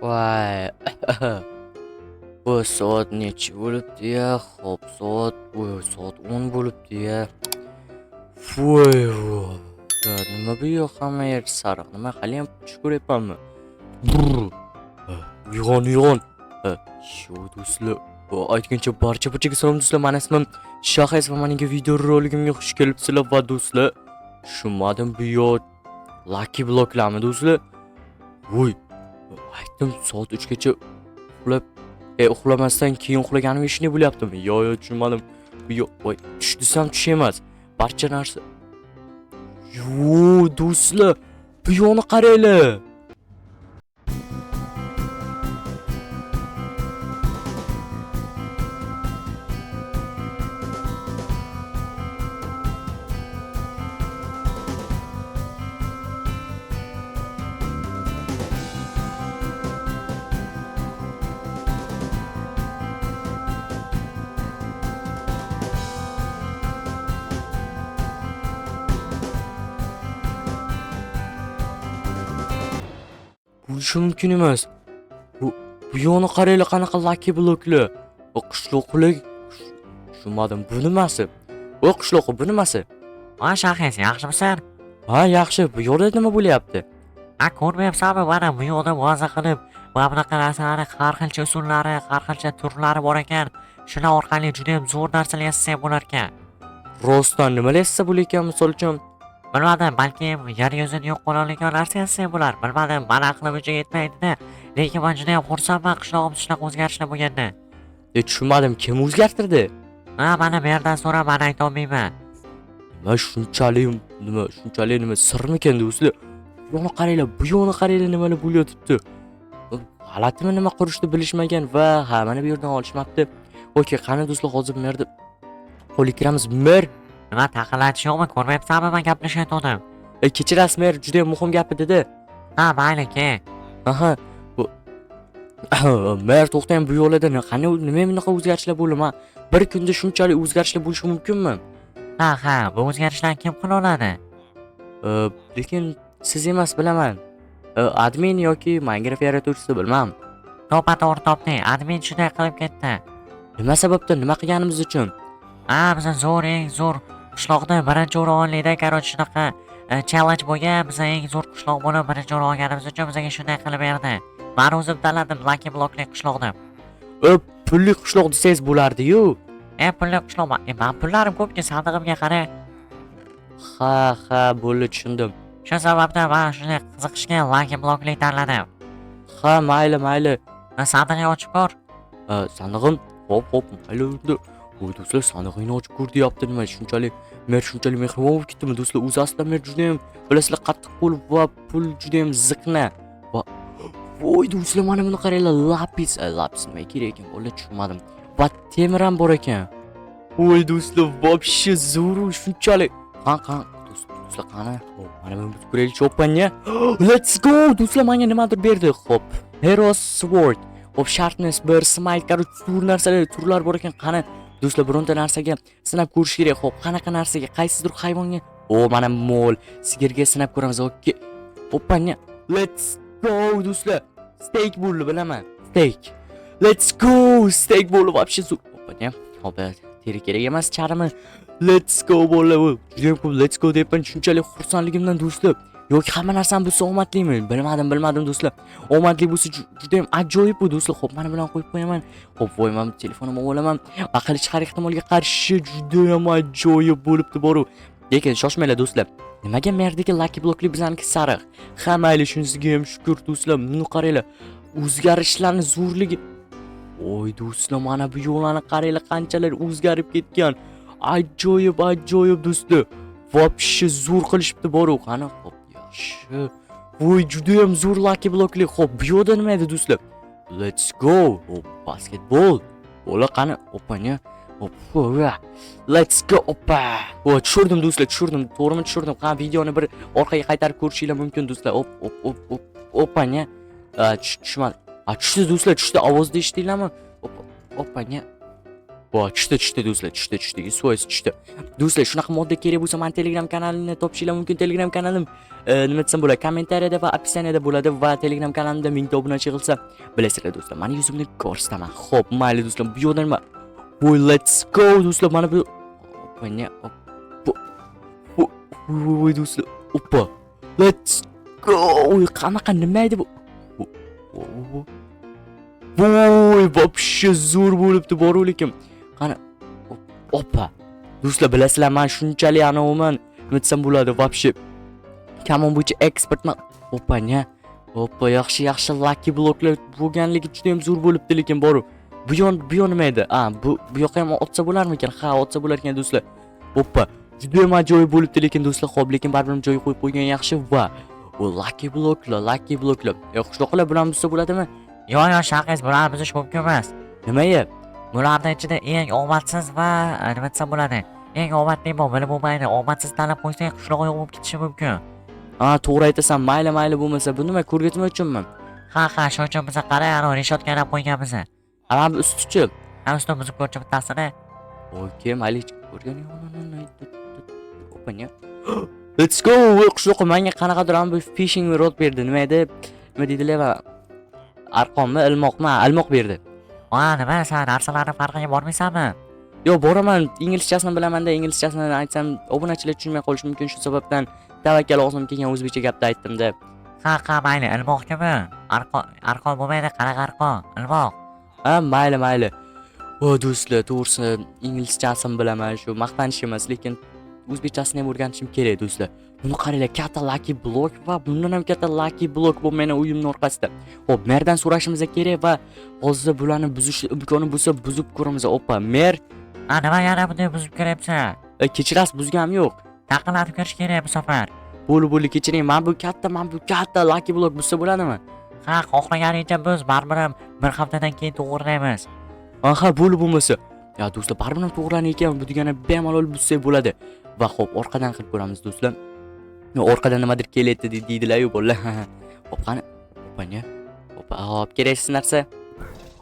Voy. Bu soat necha bo'libdi-ya? Xo'p, soat 10 bo'libdi-ya. Voy. Nima bu yoq hamma yer sariq? Nima haliyam tush ko'ryapmanmi? Uyg'on. Shu do'stlar, aytgancha barcha salom do'stlar. Mana ismim Shahis va mening video roligimga xush kelibsizlar va do'stlar, tushunmadim bu yoq Lucky Blocklarmi do'stlar? Voy. Aytdim soat 3 gacha uxlamasdan keyin uxlaganim ishni bo'lyaptimi? Yo'q, tushunmadim. Bu yo'q, voy, tush desam tush emas. Barcha narsa. Yo, do'stlar, bu yo'qni qaranglar. Bo'lishi mumkin emas. Bu yo'qni qaranglar, qanaqa Lucky Blocklar. Bu qishloqlar. Tushunmadim, bu nimasi? O qishloqi, bu nimasi? Voy Shahis, yaxshimisan? Ha, yaxshi. Bu yo'lda nima bo'lyapti? Ko'rmayapsanmi? Mana bu yo'lda maza qilib, va bunaqa narsalarni har xilcha usullari, har xilcha turlari bor ekan. Shular orqali juda ham zo'r narsalar yasasak bo'lar ekan. Rostdan nima yasasa bo'lar ekan, misol uchun? Bilmadim, balki yer yuzini yo'q qiladigan narsa yasasak bo'lar. Bilmadim, mana aqlim uncha yetmaydi-da. Lekin men juda ham xursandman qishlog'im shunaqa o'zgarishlar bo'lganda. Tushunmadim, kim o'zgartirdi? Mana bu yerdan so'rab, men ayta olmayman. Shunchalik nima sirmikan do'stlar? Bu yo'qni qaranglar, nimalar bo'layotibdi. G'alatimi nima qurishni bilishmagan va mana bu yerdan olishmabdi. Okey, qani do'stlar, hozir bu yerda qo'lga kiramiz. Mer, Nima taqilatish yo'qmi? Ko'rmayapsanmi, men gaplashayotgandim. kechirasiz, mer, juda ham muhim gap dedi. Mayli, ke. Aha, bu mer, to'xtang, bu yo'lda qani nima bunaqa o'zgarishlar bo'ldimi? Bir kunda shunchalik o'zgarishlar bo'lishi mumkinmi? Ha, bu o'zgarishlarni kim qila oladi? Lekin siz emas, bilaman. Admin yoki Minecraft yaratuvchisi bilmam. To'g'ri topding. Admin shunday qilib ketdi. Nima sababdan, nima qilganimiz uchun? Biz eng zo'r qishloqda birinchi o'rin oldik-da, короче, shunaqa challenge bo'lgan. Biz eng zo'r qishloq bo'lib birinchi o'rin olganimiz uchun bizga shunday qilib berdi. Men o'zim tanladim Lucky Blockli qishloqni. Pulli qishloq desangiz bo'lardi-yu. Pulli qishloq. Men pullarim ko'pki, sandig'imga qara. Ha, bo'ldi, tushundim. Shu sababdan men shunday qiziqishga Lucky Blockli tanladim. Ha, mayli. Sandig'ini ochib ko'r. Sandig'im, hop, mayli. Voy do'stlar, sandig'ini ochib ko'r deyapti. Nima shunchalik mehribon bo'lib ketdimi do'stlar? O'zi aslida men juda ham, bilasizlar, qattiq qo'l va pul juda ham ziqna. Voy do'stlar, mana buni qaranglar, lapis nima kerak ekan? O'ylab tushunmadim. Va temir ham bor ekan. Voy do'stlar, вообще zo'r shunchalik. Qani do'stlar, qani? Mana buni biz ko'raylik, cho'panya. Let's go do'stlar, menga nimadir berdi. Xo'p, Hero Sword. Xo'p, sharpness, bir smite, turlar bor ekan. Qani do'stlar, bironta narsaga sinab ko'rish kerak. Xo'p, qanaqa narsaga, qaysidir hayvonga? Mana mol, sigirga sinab ko'ramiz. Okey. Hoppanya. Let's go do'stlar. Steak bo'ldi, bilaman. Steak. Let's go. Steak bo'ldi, вообще zo'r. Hoppanya. Hop, teri kerak emas, charmi. Let's go bo'ldi. Juda ham ko'p let's go deyapman, shunchalik xursandligimdan do'stlar. Yoki hamma narsam bo'lsa omadlimi? Bilmadim do'stlar. Omadli bo'lsa juda ham ajoyib bu do'stlar. Xo'p, mana bilan qo'yib qo'yaman. Xo'p, voy, men telefonimni olaman. Aql chiqar ehtimolga qarshi juda ham ajoyib bo'libdi boru. Lekin shoshmanglar do'stlar. Nimaga merdagi Lucky Blockli bizaniki sariq? Mayli, shunisiga ham shukr do'stlar. Buni qaranglar. O'zgarishlarning zo'rligi. Voy do'stlar, mana bu yo'llarni qaranglar, qanchalar o'zgarib ketgan. Ajoyib do'stlar. Вообще zo'r qilishibdi boru. Qani, xo'p, yaxshi. Voy, juda ham zo'r Lucky Blockli. Xo'p, bu yo'lda nima edi do'stlar? Let's go. Hop, basketbol. Bo'la qani, opanya. Hop, let's go. Oppa. Tushirdim do'stlar, to'g'rimi tushirdim? Qani, videoni bir orqaga qaytarib ko'rishinglar mumkin do'stlar. Opanya. Tushmadi. Tushdi do'stlar, tushdi. Ovozni eshitdinglarmi? Opanya. Voy, tushdi do'stlar, tushdi. So'z tushdi. Do'stlar, shunaqa modda kerak bo'lsa, men Telegram kanalini topishinglar mumkin. Telegram kanalim nima desam bo'ladi, kommentariyada va opisiyaniyada bo'ladi va Telegram kanalimda 1000 ta obunachi qilsa, bilasizlar do'stlar, meni yuzimni ko'rsataman. Xo'p, mayli do'stlar, bu yo'ldan nima? Voy, let's go do'stlar, mana bu Opanya, voy do'stlar, oppa. Let's go. Qanaqa nima edi bu? Voy, вообще zo'r bo'libdi, boru lekin. Qani, oppa. Do'stlar, bilasizlar, men shunchalik anoman, nima desam bo'ladi, вообще. Kamon bo'yicha ekspertman. Opanya. Oppa, yaxshi lucky bloklar bo'lganligi juda ham zo'r bo'libdi, lekin boru. Bu yon nima edi? Bu yoqqa ham otsa bo'larmikan? Ha, otsa bo'lar ekan do'stlar. Oppa, juda ham ajoyib bo'libdi, lekin do'stlar, xo'p, lekin baribir joyiga qo'yib qo'ygan yaxshi va o lucky bloklar. Qishloqlar bilan bo'lsa bo'ladimi? Yo'q, shaqingiz bularni buzish mumkin emas. Nimaga? Bularning ichida eng omadsiz va nima desam bo'ladi? Eng omadli bilib bo'lmaydi. Omadsiz tanlab qo'ysang, qishloqqa yo'q bo'lib ketishi mumkin. To'g'ri aytasan, mayli bo'lmasa, bu nima ko'rgazma uchunmi? Ha, shuning uchun biz qarang, reshot qarab qo'yganmiz. Ana bu usti-chi. Ustini buzib ko'rchi bittasini. Okey, mayli ko'rgan. Opanya. Let's go. Qishloqqa menga qanaqadir ham bu fishing rod berdi. Nima edi? Nima deydilar? Arqonmi, ilmoqmi? Ilmoq berdi. Nima, sen narsalarning farqiga bormaysanmi? Yo'q, boraman. Inglizchasini bilaman-da, inglizchasini aytsam, obunachilar tushunmay qolishi mumkin. Shu sababdan tavakkal og'zim kelgan o'zbekcha gapda aytdim-da. Ha, mayli, ilmoqmi? Arqon bo'lmaydi, qanaqa arqon? Ilmoq. Mayli. Do'stlar, to'g'risi inglizchasini bilaman, shu maqtanish emas, lekin o'zbekchasini ham o'rganishim kerak do'stlar. Buni qaranglar, katta lucky block va bundan ham katta lucky block bu meni uyimning orqasida. Xo'p, merdan so'rashimiz kerak va hozir bularni buzish imkoni bo'lsa buzib ko'ramiz. Oppa, mer. Nima yana bunday buzib ko'ryapsan? Kechirasiz, buzganim yo'q. Taqinlatib ko'rish kerak bu safar. Bo'ldi, kechiring. Men bu katta lucky block buzsa bo'ladimi? Ha, xohlaganingcha buz, baribir bir haftadan keyin to'g'rilaymiz. Ha, bo'lmasa. Ya do'stlar, baribir to'g'rilan ekan, bu degani bemalol buzsak bo'ladi. Va xo'p, orqadan qilib ko'ramiz do'stlar. Orqadan nimadir kelyapti deydilar-yu bolalar. Xo'p, qani? Opanya. Hop, keraksiz narsa.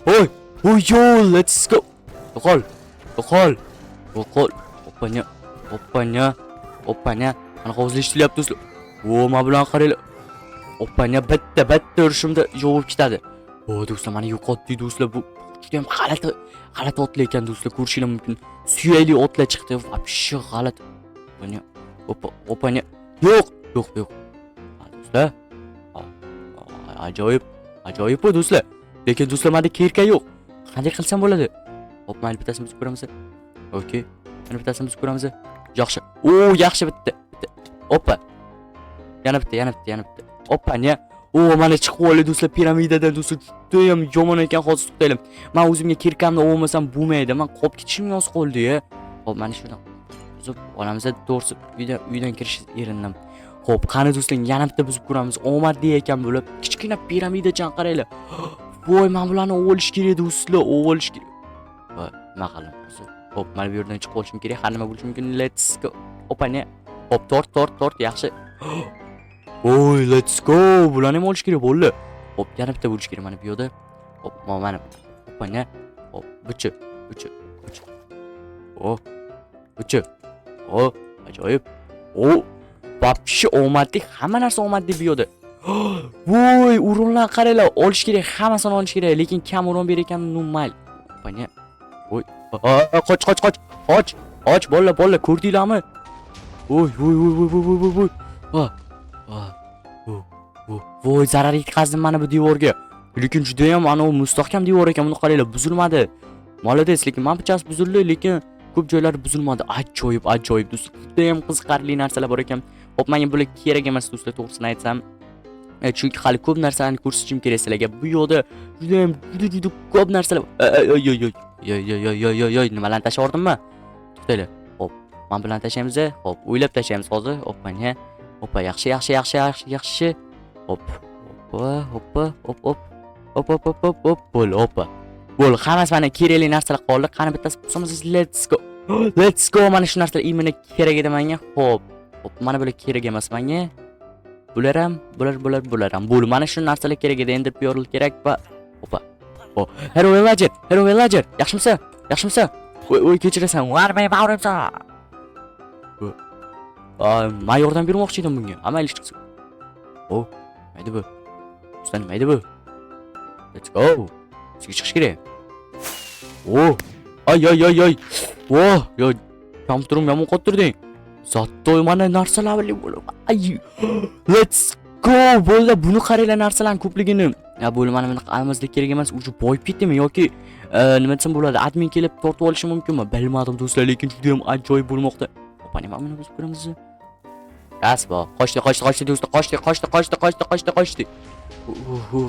Voy, yo, let's go. Yo'qol. Opanya. Qani hovuzli ishtilyapti do'stlar. Men bilan qaranglar. Opanya bitta urishimda yovib ketadi. Do'stlar, meni yo'qotdi do'stlar. Bu juda ham g'alati otlar ekan do'stlar, ko'rishinglar mumkin. Suyayli otlar chiqdi, вообще g'alati. Opanya. Yo'q. Do'stlar. Ajoyib bu do'stlar. Lekin do'stlar, menda kirka yo'q. Qanday qilsam bo'ladi? Hop, mayli bittasini buzib ko'ramiz. Okey. Mana bittasini buzib ko'ramiz. Yaxshi. Yaxshi bitta. Oppa. Yana bitta. Opanya. Mana chiqib oldi do'stlar, piramidadan do'stlar. Juda ham yomon ekan, hozir to'xtaylik. Men o'zimga kirkamni olmasam bo'lmaydi. Men qolib ketishim yoz qoldi-ya. Hop, mana shuni buzib olamiz. To'g'risi uydan kirish erindim. Xo'p, qani do'stlar, yana bitta buzib ko'ramiz. Omadli ekan bo'lib, kichkina piramidadan qaranglar. Voy, men bularni olish kerak do'stlar, olish kerak. Voy, nima qilaman? Xo'p, mana bu yerdan chiqib olishim kerak. Har nima bo'lishi mumkin. Let's go. Opanya. Hop, tort, yaxshi. Voy, let's go. Bularni ham olish kerak bo'ldi. Hop, yana bitta bo'lish kerak mana bu yerda. Hop, mana. Opanya. Hop, buchi. Buchi. Ajoyib. Вообще omadli, hamma narsa omadli bu yerda. Voy, o'rinlar qaranglar, olish kerak, hammasini olish kerak, lekin kam o'rin ber ekan, normal. Opanya. Voy, qoch, bolalar, ko'rdinglarmi? Voy. Voy, zarar yetkazdim mana bu devorga. Lekin juda ham mustahkam devor ekan, buni qaranglar, buzilmadi. Молодец, lekin men bichasi buzildi, lekin ko'p joylari buzilmadi. Ajoyib do'stlar. Juda ham qiziqarli narsalar bor ekan. Hop, menga bular kerak emas do'stlar, to'g'risini aytsam. Chunki hali ko'p narsalarni ko'rsatishim kerak sizlarga. Bu yo'lda juda ko'p narsalar. Yoy, nimalarni tashlayordimmi? To'xtanglar. Hop, men bilan tashlaymiz. Hop, o'ylab tashlaymiz hozir. Hop, mana. Hoppa, yaxshi. Hop. Bo'l, hammasi mana kerakli narsalar qoldi. Qani bittasi bo'lsamiz, let's go. Mana shu narsalar imini kerak edi menga. Hop, mana bular kerak emas menga. Bular ham. Bo'l, mana shu narsalar kerak edi. Endi piyoril kerak va hoppa. Hero Villager. Yaxshimisiz? Voy kechirasan. Varmay bag'rimsa. Men yordam bermoqchi edim bunga. Amayli ish qilsin. Oh, mayda bu. Do'stlar, mayda bu. Let's go. Sizga chiqish kerak. Oh, ay. Voh, yo, kompyuterim yomon qottirding. Zottoy mana narsalar bo'lib. Ay. Let's go. Bo'ldi, buni qaranglar narsalarning ko'pligini. Ya bo'ldi, mana buni qilmaslik kerak emas. Uju boyib ketdimi yoki nima desam bo'ladi? Admin kelib tortib olishi mumkinmi? Bilmadim do'stlar, lekin juda ham ajoyib bo'lmoqda. Opani mana buni buzib ko'ramiz. Rasbo, qochdi do'stlar, qochdi.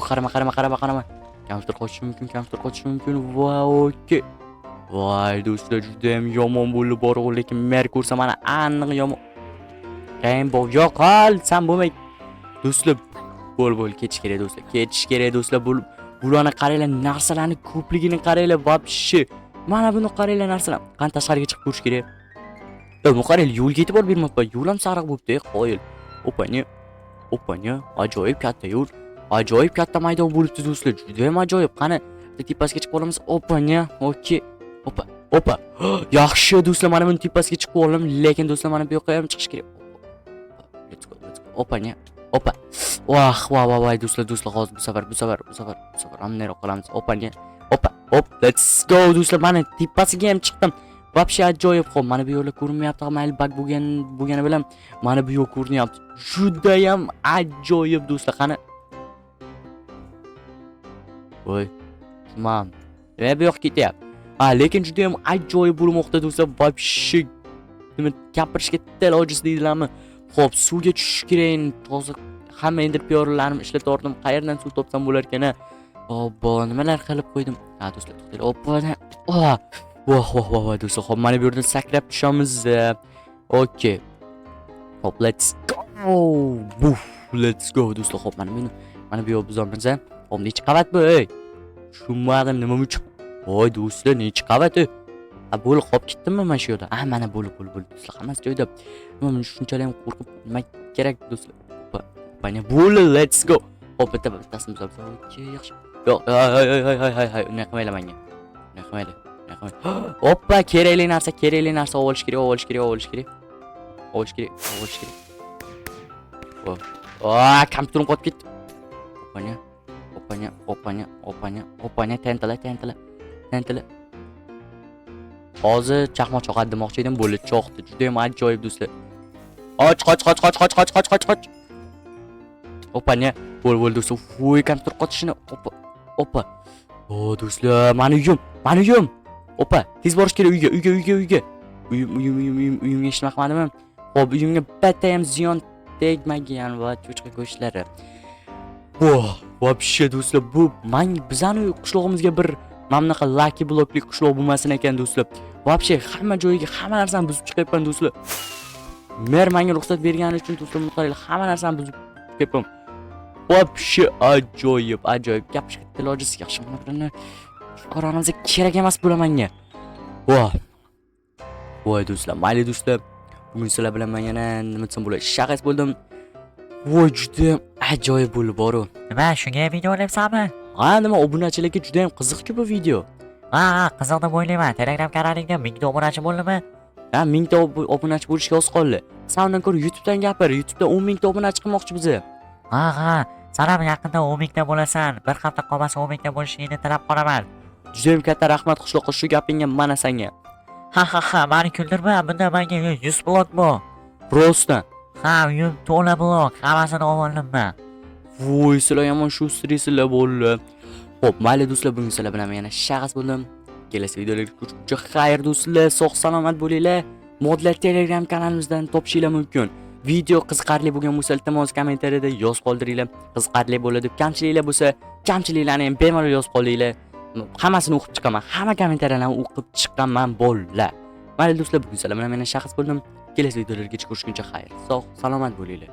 Qarama. Kompyuter qochishi mumkin. Okey. Voy do'stlar, juda ham yomon bo'ldi bor-ku, lekin mer ko'rsa mana aniq yomon. Rainbow yo'q, qol, sen bo'lmay. Do'stlar, bo'l ketish kerak do'stlar. Bularni qaranglar, narsalarning ko'pligini qaranglar, вообще. Mana buni qaranglar narsalar. Qani tashqariga chiqib ko'rish kerak. Bu qaranglar, yo'lga yetib borib bermoqda. Yo'l ham sariq bo'libdi, qoyil. Opani, ajoyib katta yo'l. Ajoyib katta maydon bo'libdi do'stlar. Juda ham ajoyib. Qani tepasiga chiqib olamiz. Opani, okey. Opa. Yaxshi do'stlar, mana buni tepasiga chiqib oldim, lekin do'stlar mana bu yoqqa ham chiqish kerak. Let's go. Opani. Voy do'stlar, hozir bu safar hammaroq qilamiz. Opani. Let's go do'stlar, mana tepasiga ham chiqdim. Вообще ajoyib. Xo'p, mana bu yo'llar ko'rinmayapti, mayli bug bo'lgani bilan mana bu yo'l ko'rinyapti. Juda ham ajoyib do'stlar, qani. Voy. Tamam. Bu yoqqa ketyapti. Lekin juda ham ajoyib bo'lmoqda do'stlar. Вообще nima gapirishga til ojiz deydilarmi? Xo'p, suvga tushish kerak. Hozir hamma endi piyoralarni ishlatordim. Qayerdan suv topsam bo'lar ekan? Obbo, nimalar qilib qo'ydim. Do'stlar, to'xtaylik. Oppa. Voh do'stlar, xo'p, mana bu yerdan sakrab tushamiz. Okey. Xo'p, let's go do'stlar. Xo'p, mana bu yo'l buzamiz. Xo'p, necha qavat bu? Tushunmadim, nima uchun? Voy do'stlar, necha qavat? Bo'lib qolib ketdimmi mana shu yerda? Mana bo'lib do'stlar, hammasi joyida. Nima shunchalik ham qo'rqib nima kerak do'stlar? Mana bo'ldi, let's go. Hop, bittasini buzamiz. Okey, yaxshi. Yo'q, hay, unday qilmaylar menga. Unday qilmaylar. Hoppa, kerakli narsa olish kerak. Kompyuterim qotib ketdi. Opani, tentala. Hozir chaqmoq choqadi demoqchi edim, bo'ldi, choqdi. Juda ham ajoyib do'stlar. Qoch. Opani, bo'l do'stlar. Voy, kompyuter qotishini. Oppa. Do'stlar, mani uyim. Oppa, tez borish kerak uyga. Uyimga ishlamaqmadimi? Xo'p, uyimga bitta ham ziyon tegmagan va cho'chqa go'shtlari. Вообще do'stlar, bu bizani qishlog'imizga bir mamnaqa lucky blocklik qishloq bo'lmasin ekan do'stlar. Вообще hamma joyiga hamma narsani buzib chiqyapman do'stlar. Mer menga ruxsat bergani uchun do'stlar, qaranglar, hamma narsani buzib chiqyapman. Вообще ajoyib. Gapirishga til ojiz, yaxshi mana buni chiqaramizga kerak emas bo'lamanga. Voy do'stlar, mayli do'stlar. Bugun sizlar bilan men yana nima desam bo'ladi? Shaqas bo'ldim. Voy, juda ham ajoyib bo'ldi boru. Nima, shunga video olyapsanmi? Nima, obunachilarga juda ham qiziq-ku bu video. Qiziq deb o'ylayman. Telegram kanalingda 1000 ta obunachi bo'ldimi? 1000 ta obunachi bo'lishga oz qoldi. Sen undan ko'ra YouTube'dan gapir. YouTube'da 10 000 ta obunachi qilmoqchi bizni. Sen ham yaqinda 10 000 ta bo'lasan. Bir hafta qolmasa 10 000 ta bo'lishingni tilab qolaman. Juda ham katta rahmat qishloqqa shu gapingga mana senga. Meni kuldirma. Bunda menga 100 blok bu. Prosta. Uyim to'la blok. Hammasini olganman. Voy, sizlar yomon shu stresslar bo'ldi. Xo'p, mayli do'stlar, bugun sizlar bilan yana shaxs bo'ldim. Kelasi videolarga ko'rishguncha xayr do'stlar, sog' salomat bo'linglar. Modlar Telegram kanalimizdan topishinglar mumkin. Video qiziqarli bo'lgan bo'lsa, iltimos kommentariyada yozib qoldiringlar. Qiziqarli bo'ladi deb kamchiliklar bo'lsa, kamchiliklarni ham bemalol yozib qoldinglar. Hammasini o'qib chiqaman. Hamma kommentariyalarni o'qib chiqaman bo'llar. Mayli do'stlar, bugun sizlar bilan yana shaxs bo'ldim. Kelasi videolarga ko'rishguncha xayr, sog' salomat bo'linglar.